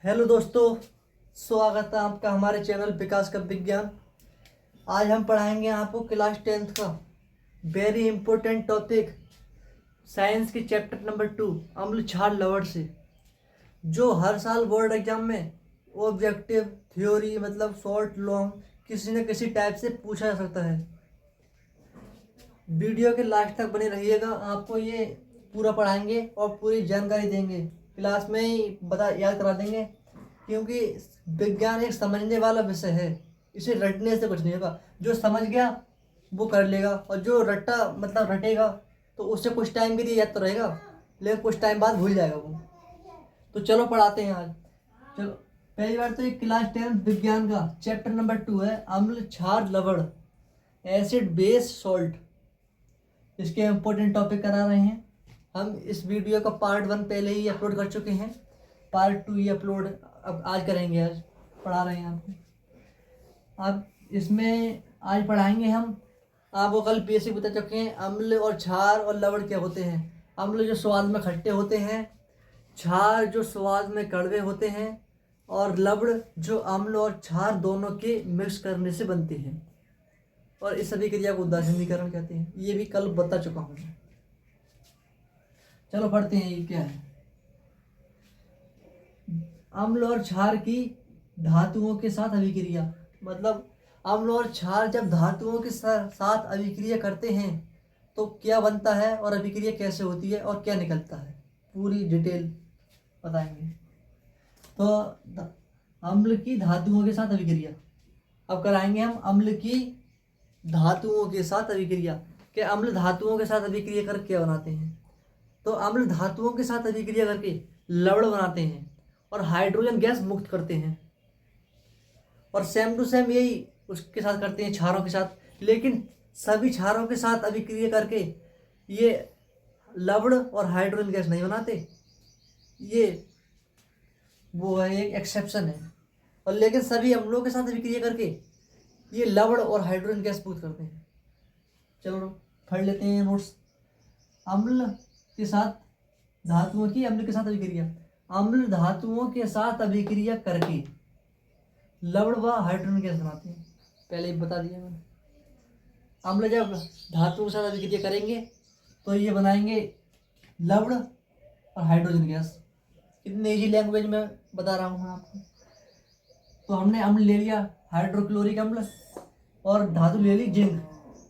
Hello दोस्तों, स्वागत है आपका हमारे चैनल विकास का विज्ञान। आज हम पढ़ाएंगे आपको क्लास 10th का वेरी इंपॉर्टेंट टॉपिक साइंस के चैप्टर नंबर 2 अम्ल क्षार लवण से, जो हर साल बोर्ड एग्जाम में ऑब्जेक्टिव थ्योरी मतलब शॉर्ट लॉन्ग किसी न किसी टाइप से पूछा जा सकता है। वीडियो के लास्ट तक बने रहिएगा, आपको ये पूरा पढ़ाएंगे और पूरी जानकारी देंगे, क्लास में ही याद करा देंगे, क्योंकि विज्ञान एक समझने वाला विषय है। इसे रटने से कुछ नहीं होगा। जो समझ गया वो कर लेगा, और जो रट्टा मतलब रटेगा तो उससे कुछ टाइम के लिए याद तो रहेगा, लेकिन कुछ टाइम बाद भूल जाएगा वो। तो चलो पढ़ाते हैं आज। चलो, पहली बार तो ये क्लास 10 विज्ञान का चैप्टर नंबर 2 है अम्ल क्षार लवण, एसिड बेस सॉल्ट। इसके इम्पोर्टेंट टॉपिक करा रहे हैं हम। इस वीडियो का पार्ट 1 पहले ही अपलोड कर चुके हैं, पार्ट 2 ही अपलोड अब आज करेंगे। आज पढ़ा रहे हैं आपको। अब इसमें आज पढ़ाएंगे हम। आपको कल बेसिक बता चुके हैं अम्ल और क्षार और लवण क्या होते हैं। अम्ल जो स्वाद में खट्टे होते हैं, क्षार जो स्वाद में कड़वे होते हैं, और लवण जो अम्ल और क्षार दोनों के मिक्स करने से बनते हैं, और इस सभी क्रिया को उदासीनीकरण कहते हैं। ये भी कल बता चुका हूँ। चलो पढ़ते हैं ये क्या है। अम्ल और क्षार की धातुओं के साथ अभिक्रिया, मतलब अम्ल और क्षार जब धातुओं के साथ अभिक्रिया करते हैं तो क्या बनता है, और अभिक्रिया कैसे होती है, और क्या निकलता है, पूरी डिटेल बताएंगे। तो अम्ल की धातुओं के साथ अभिक्रिया अब कराएंगे हम। अम्ल की धातुओं के साथ अभिक्रिया, कि अम्ल धातुओं के साथ अभिक्रिया कर क्या बनाते हैं। तो अम्ल धातुओं के साथ अभिक्रिया करके लवण बनाते हैं और हाइड्रोजन गैस मुक्त करते हैं, और सेम टू सेम यही उसके साथ करते हैं क्षारों के साथ। लेकिन सभी क्षारों के साथ अभिक्रिया करके ये लवण और हाइड्रोजन गैस नहीं बनाते, ये वो है, एक एक्सेप्शन है। और लेकिन सभी अम्लों के साथ अभिक्रिया करके ये लवण और हाइड्रोजन गैस मुक्त करते हैं। चलो पढ़ लेते हैं नोट्स। अम्ल के साथ धातुओं की अम्ल के साथ अभिक्रिया। अम्ल धातुओं के साथ अभिक्रिया करके लवण व हाइड्रोजन गैस बनाते हैं, पहले ही बता दिया मैंने। अम्ल जब धातुओं के साथ अभिक्रिया करेंगे तो ये बनाएंगे लवण और हाइड्रोजन गैस। इतने इजी लैंग्वेज में बता रहा हूँ आपको। तो हमने अम्ल ले लिया हाइड्रोक्लोरिक अम्ल, और धातु ले ली जिंक,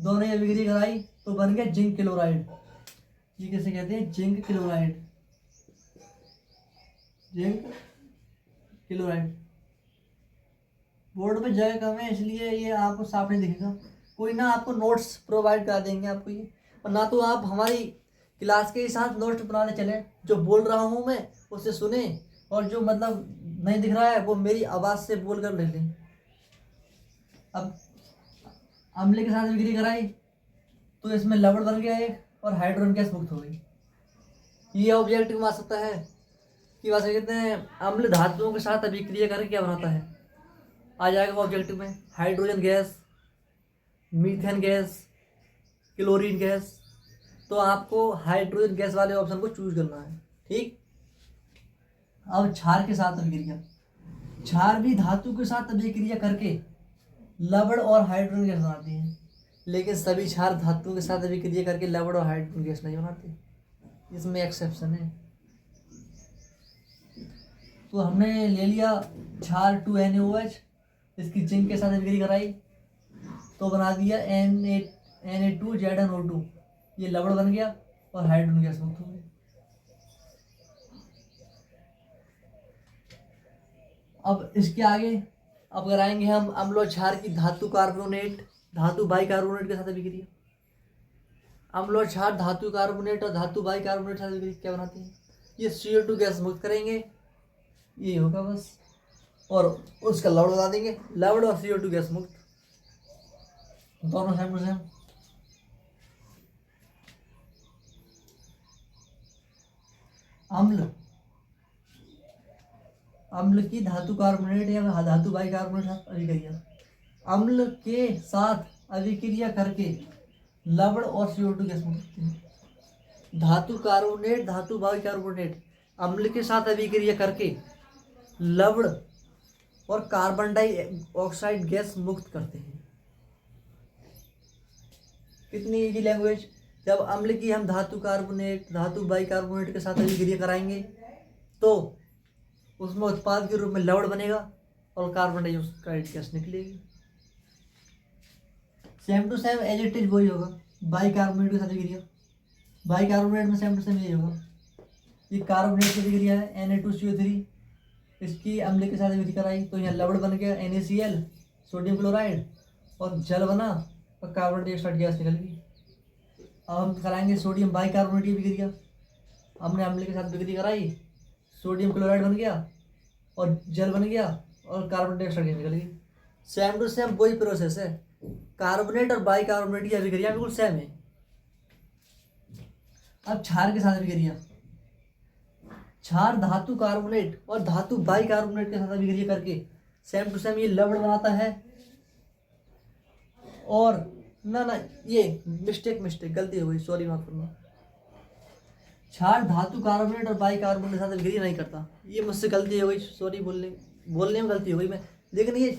दोनों ही अभिक्रिया कराई तो बन गया जिंक क्लोराइड। ये कैसे कहते हैं, zinc chloride, zinc chloride. Board पे जगह कम है इसलिए ये आपको साफ नहीं दिखेगा। कोई ना, आपको नोट्स प्रोवाइड करा देंगे आपको ये, और ना तो आप हमारी क्लास के साथ नोट्स बनाने चले, जो बोल रहा हूँ मैं उससे सुने, और जो मतलब नहीं दिख रहा है वो मेरी आवाज़ से बोल कर ले लें। अब अम्ल के साथ अभिक्रिया कराई तो इसमें लवण बन गया एक, और हाइड्रोजन गैस मुक्त हो गई। ये ऑब्जेक्टिव में आ सकता है कि वैसे कहते हैं अम्ल धातुओं के साथ अभिक्रिया करके क्या बनाता है, आ जाएगा ऑब्जेक्टिव में hydrogen gas, methane gas, chlorine gas. तो आपको हाइड्रोजन गैस वाले ऑप्शन को चूज करना है, ठीक। अब क्षार के साथ अभिक्रिया। क्षार भी धातु के साथ अभिक्रिया करके लवण और हाइड्रोजन गैस बनाती है, लेकिन सभी क्षार धातुओं के साथ अभिक्रिया करके लवण और हाइड्रोजन गैस नहीं बनाते, इसमें एक्सेप्शन है। तो हमने ले लिया क्षार 2NaOH, इसकी जिंक के साथ अभिक्रिया कराई तो बना दिया Na2ZnO2, ये लवण बन गया और हाइड्रोजन गैस मुक्त हो गई। अब इसके आगे अब कराएंगे हम अम्ल और क्षार की धातु कार्बोनेट, धातु बाइकार्बोनेट के साथ अभिक्रिया। अम्ल और क्षार धातु कार्बोनेट और धातु बाइकार्बोनेट के साथ अभिक्रिया क्या बनाती है, ये CO2 गैस मुक्त करेंगे, ये होगा बस, और उसका लवण बता देंगे, लवण और CO2 गैस मुक्त, दोनों सेम टू सेम। अम्ल, अम्ल की धातु कार्बोनेट या धातु बाइकार्बोनेट साथ अभिक्रिया। अम्ल के साथ अभिक्रिया करके लवण और CO2 गैस मुक्त होती है। धातु कार्बोनेट, धातु बाइकार्बोनेट अम्ल के साथ अभिक्रिया करके लवण और कार्बन डाइऑक्साइड गैस मुक्त करते हैं। कितनी इजी लैंग्वेज। जब अम्ल की हम धातु बाइकार्बोनेट के साथ अभिक्रिया कराएंगे तो उसमें उत्पाद के रूप में लवण बनेगा और कार्बन डाइऑक्साइड गैस निकलेगी। Same to same as it is वही होगा बाइकार्बोनेट के साथ अभिक्रिया। बाइकार्बोनेट में सेम टू सेम यही होगा। ये कार्बोनेट की अभिक्रिया है Na2CO3, इसकी अम्ल के साथ अभिक्रिया कराई तो यहाँ लवण बन गया NaCl, सोडियम क्लोराइड, और जल बना और कार्बन डाइऑक्साइड गैस निकल गई। अब हम कराएंगे सोडियम बाइकार्बोनेट की अभिक्रिया। हमने अम्ल के साथ अभिक्रिया कराई, सोडियम क्लोराइड बन गया और जल बन गया और कार्बन डाइऑक्साइड गैस निकल गई। सेम टू सेम वही प्रोसेस है। कार्बोनेट और बाइकार्बोनेट की अभिक्रिया बिल्कुल सेम है। अब क्षार के साथ अभिक्रिया। क्षार धातु कार्बोनेट और धातु बाइकार्बोनेट के साथ अभिक्रिया करके सेम टू सेम ये लवण बनाता है। और ना ये मिस्टेक गलती हो गई, सॉरी माफ करना। क्षार धातु कार्बोनेट और बाइकार्बोनेट के साथ अभिक्रिया नहीं करता, ये मुझसे गलती हो गई, सॉरी बोलने में गलती हो गई मैं। लेकिन ये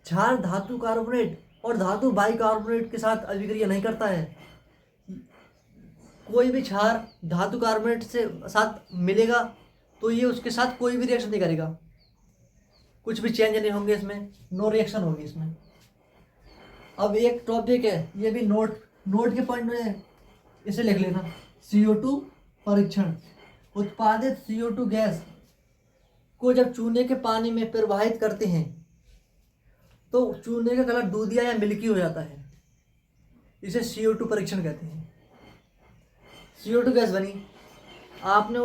क्षार धातु कार्बोनेट और धातु बाइकार्बोनेट के साथ अभिक्रिया नहीं करता है। कोई भी क्षार धातु कार्बोनेट से साथ मिलेगा तो ये उसके साथ कोई भी रिएक्शन नहीं करेगा, कुछ भी चेंज नहीं होंगे इसमें, नो रिएक्शन होगी इसमें। अब एक टॉपिक है, ये भी नोट के पॉइंट में इसे लिख लेना। CO2 परीक्षण। उत्पादित CO2 गैस को जब चूने के पानी में प्रवाहित करते हैं तो चूने का कलर दूधिया या मिल्की हो जाता है, इसे CO2 परीक्षण कहते हैं। CO2 गैस बनी, आपने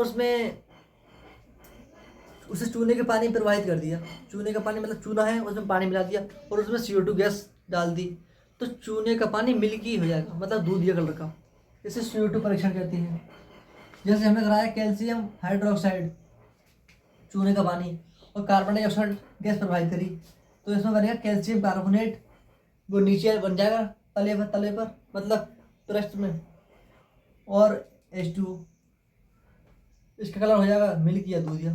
उसे चूने के पानी में प्रवाहित कर दिया। चूने का पानी मतलब चूना है, उसमें पानी मिला दिया और उसमें CO2 गैस डाल दी तो चूने का पानी मिल्की हो जाएगा, मतलब दूधिया कलर का। इसे CO2 परीक्षण कहते हैं। जैसे हमने कराया कैल्शियम हाइड्रोक्साइड, चूने का पानी और कार्बन डाइऑक्साइड गैस प्रवाहित करी तो इसमें बनेगा कैल्शियम कार्बोनेट, वो नीचे बन जाएगा तले पर मतलब पृष्ठ में, और H2, इसका कलर हो जाएगा मिल्की या दूधिया।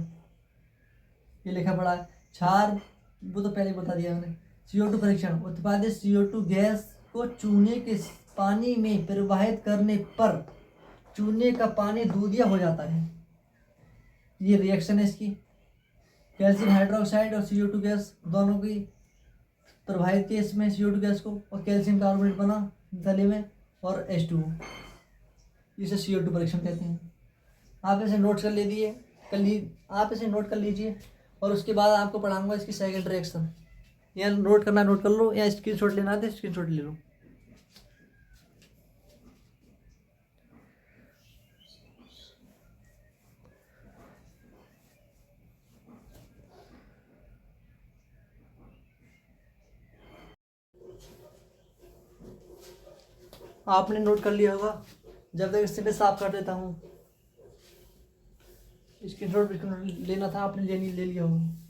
ये लिखा पड़ा है। क्षार वो तो पहले बता दिया मैंने। CO2 परीक्षण। उत्पादित CO2 गैस को चूने के पानी में प्रवाहित करने पर चूने का पानी दूधिया हो जाता है। ये रिएक्शन है इसकी। कैल्शियम हाइड्रोक्साइड और CO2 गैस दोनों की प्रवाहित किया इसमें CO2 गैस को, और कैल्शियम कार्बोनेट बना तले में और H2, इसे CO2 परीक्षण कहते हैं। आप इसे नोट कर लीजिए और उसके बाद आपको पढ़ाऊंगा इसकी सेकंड रिएक्शन। या नोट करना नोट कर लो, या स्क्रीनशॉट लेना है तो स्क्रीनशॉट ले लो। आपने नोट कर लिया होगा। जब तक इससे मैं साफ कर देता हूँ, स्क्रीनशॉट लेना था आपने, ले लिया होगा।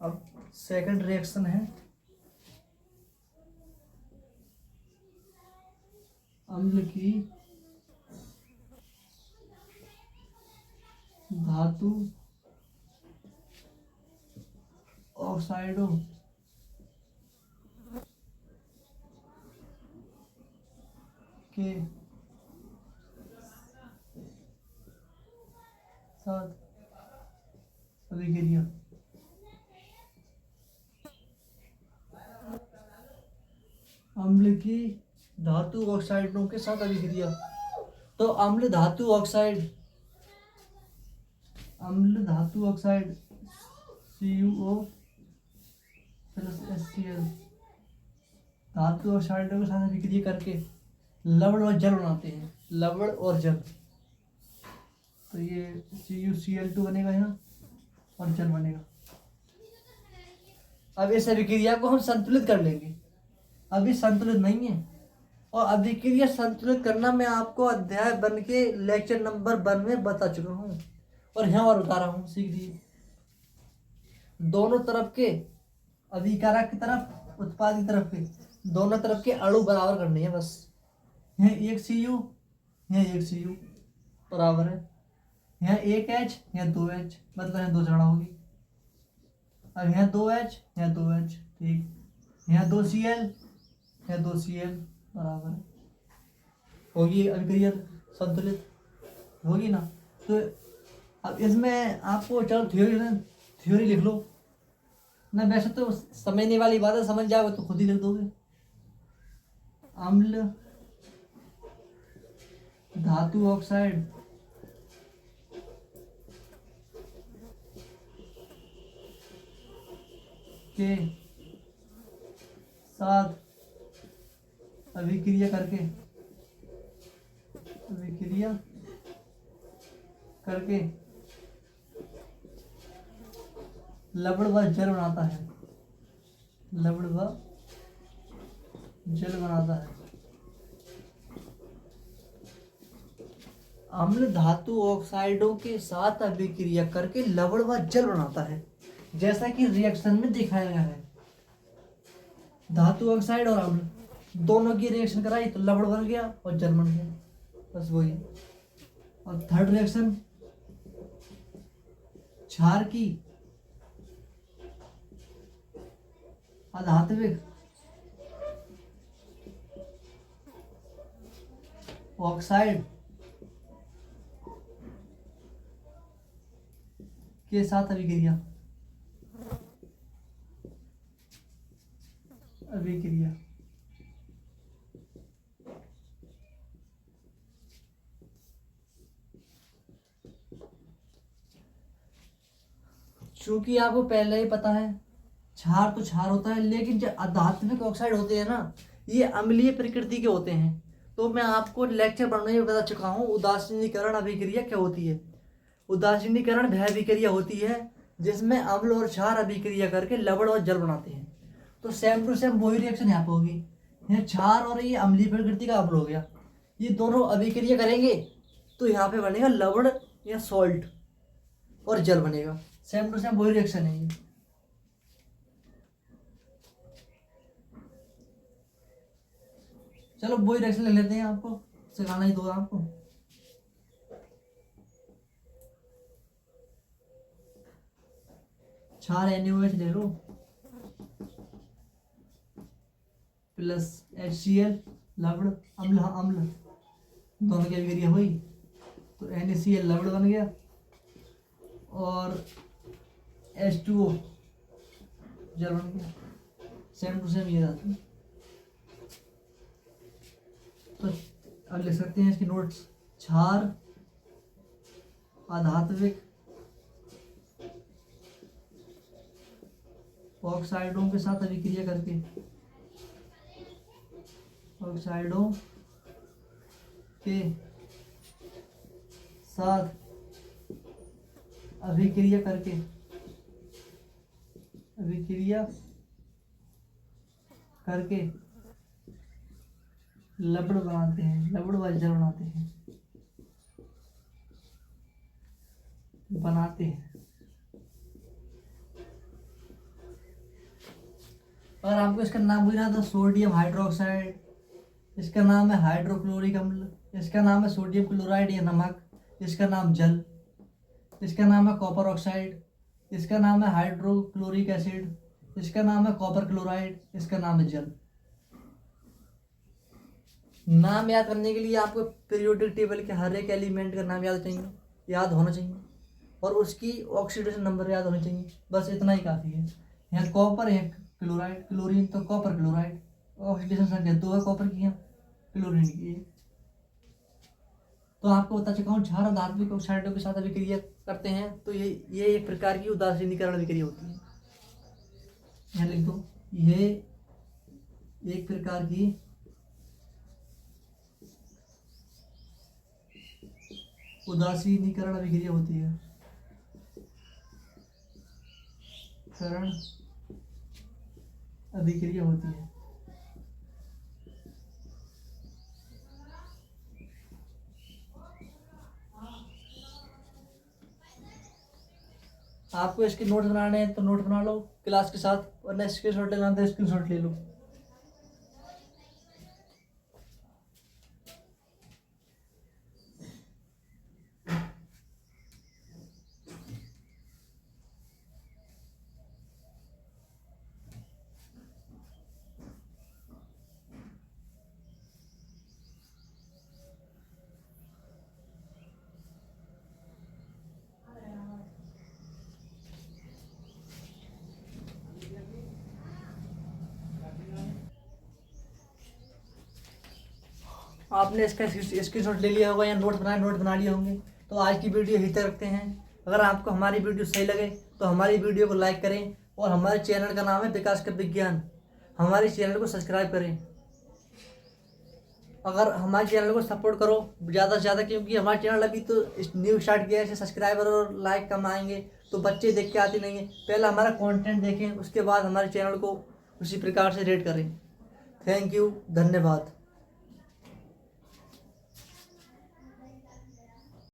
अब सेकंड रिएक्शन है अम्ल की धातु ऑक्साइडों के साथ अभिक्रिया। अम्ल की धातु ऑक्साइडों के साथ अभिक्रिया। तो अम्ल धातु ऑक्साइड CuO प्लस HCl धातु ऑक्साइडों के साथ अभिक्रिया करके लवण और जल बनाते हैं। लवण और जल, तो ये CuCl2 बनेगा यहाँ और जल बनेगा। अब इस अभिक्रिया को हम संतुलित कर लेंगे। अभी संतुलित नहीं है, और अभिक्रिया संतुलित करना मैं आपको अध्याय 1 के लेक्चर नंबर 1 में बता चुका हूँ, और यहाँ और बता रहा हूँ, सीख लीजिए। दोनों तरफ के अभिकारक की तरफ, उत्पाद की तरफ के, दोनों तरफ के अणु बराबर करने हैं बस। यहाँ 1 Cu, यहाँ 1 Cu बराबर है, यहाँ 1 H, यहाँ 2 H, मतलब यहाँ 2 जगह होगी। अब यहाँ 2 H, यहाँ 2 H, ठीक। यहाँ 2 Cl, यहाँ 2 Cl बराबर है, होगी अभिक्रिया संतुलित, होगी ना। तो अब इसमें आपको चलो थ्योरी लिख लो ना, वैसे तो समझने वाली बात है, समझ जाओगे तो खुद ही लिख दोगे। अम्ल धातु ऑक्साइड के साथ अभिक्रिया करके लवण व जल बनाता है, लवण व जल बनाता है। अम्ल धातु ऑक्साइडों के साथ अभिक्रिया करके लवण व जल बनाता है, जैसा कि रिएक्शन में दिखाया गया है। धातु ऑक्साइड और अम्ल दोनों की रिएक्शन कराई तो लवण बन गया और जल बन गया, बस वही। और थर्ड रिएक्शन क्षार की अधात्विक ऑक्साइड के साथ अभिक्रिया चूंकि आपको पहले ही पता है क्षार तो क्षार होता है, लेकिन जो अधात्विक ऑक्साइड होते हैं ना, ये अम्लीय प्रकृति के होते हैं। तो मैं आपको लेक्चर पढ़ने में बता चुका हूँ उदासीनीकरण अभिक्रिया क्या होती है। उदासीनीकरण वह अभिक्रिया होती है जिसमें अम्ल और क्षार अभिक्रिया करके लवण और जल बनाते हैं। तो सेम टू सेम वही रिएक्शन यहाँ पे होगी। यहाँ क्षार और ये अम्लीय प्रकृति का अम्ल हो गया, ये दोनों अभिक्रिया करेंगे तो यहाँ पे बनेगा लवण या सॉल्ट और जल बनेगा। सेम टू सेम वही रिएक्शन है ये। चलो वही रिएक्शन ले लेते हैं, आपको सिखाना ही दो आपको। क्षार NaOH ले लो प्लस HCl लवण, अम्ल अम्ल दोनों की अभिक्रिया हुई तो NaCl लवण बन गया और H2O जल बन गया। सेम टू सेम ये रहता है। तो अब लिख सकते हैं इसकी नोट्स। क्षार अधात्विक ऑक्साइडों के साथ अभिक्रिया करके ऑक्साइडों के साथ अभिक्रिया करके लवण बनाते हैं, लवण व जल बनाते हैं। अगर आपको इसका नाम पूछना तो सोडियम हाइड्रोक्साइड, इसका नाम है हाइड्रोक्लोरिक अम्ल, इसका नाम है सोडियम क्लोराइड या नमक, इसका नाम जल, इसका नाम है कॉपर ऑक्साइड, इसका नाम है हाइड्रोक्लोरिक एसिड, इसका नाम है कॉपर क्लोराइड, इसका नाम है जल। नाम याद करने के लिए आपको पीरियोडिक टेबल के हर एक एलिमेंट का नाम याद होना चाहिए और उसकी ऑक्सीडेशन नंबर याद होना चाहिए, बस इतना ही काफ़ी है। यहाँ कॉपर है क्लोराइड, क्लोरीन तो कॉपर क्लोराइड, ऑक्सीडेशन संख्या 2 है कॉपर की, यहाँ क्लोरीन की है। तो आपको बता चुका हूँ क्षार धात्विक ऑक्साइडों के साथ अभिक्रिया करते हैं तो ये एक प्रकार की उदासीनीकरण अभिक्रिया होती है। यहाँ लिख दो, ये एक प्रकार की उदासीनीकरण अभिक्रिया होती है। करण अभिक्रिया होती है। आपको इसके नोट बनाने हैं तो नोट बना लो क्लास के साथ, वरना स्क्रीनशॉट लेना है तो स्क्रीनशॉट ले लो। आपने इसका स्क्रीनशॉट ले लिया होगा या नोट बना लिए होंगे। तो आज की वीडियो यहीं तक रखते हैं। अगर आपको हमारी वीडियो सही लगे तो हमारी वीडियो को लाइक करें, और हमारे चैनल का नाम है विकास का विज्ञान, हमारे चैनल को सब्सक्राइब करें। अगर हमारे चैनल को सपोर्ट करो ज़्यादा से ज़्यादा, क्योंकि हमारा चैनल अभी तो न्यू स्टार्ट किया है, ऐसे सब्सक्राइबर और लाइक कम आएंगे तो बच्चे देख के आते नहीं हैं। पहले हमारा कंटेंट देखें, उसके बाद हमारे चैनल को उसी प्रकार से रेट करें। थैंक यू, धन्यवाद।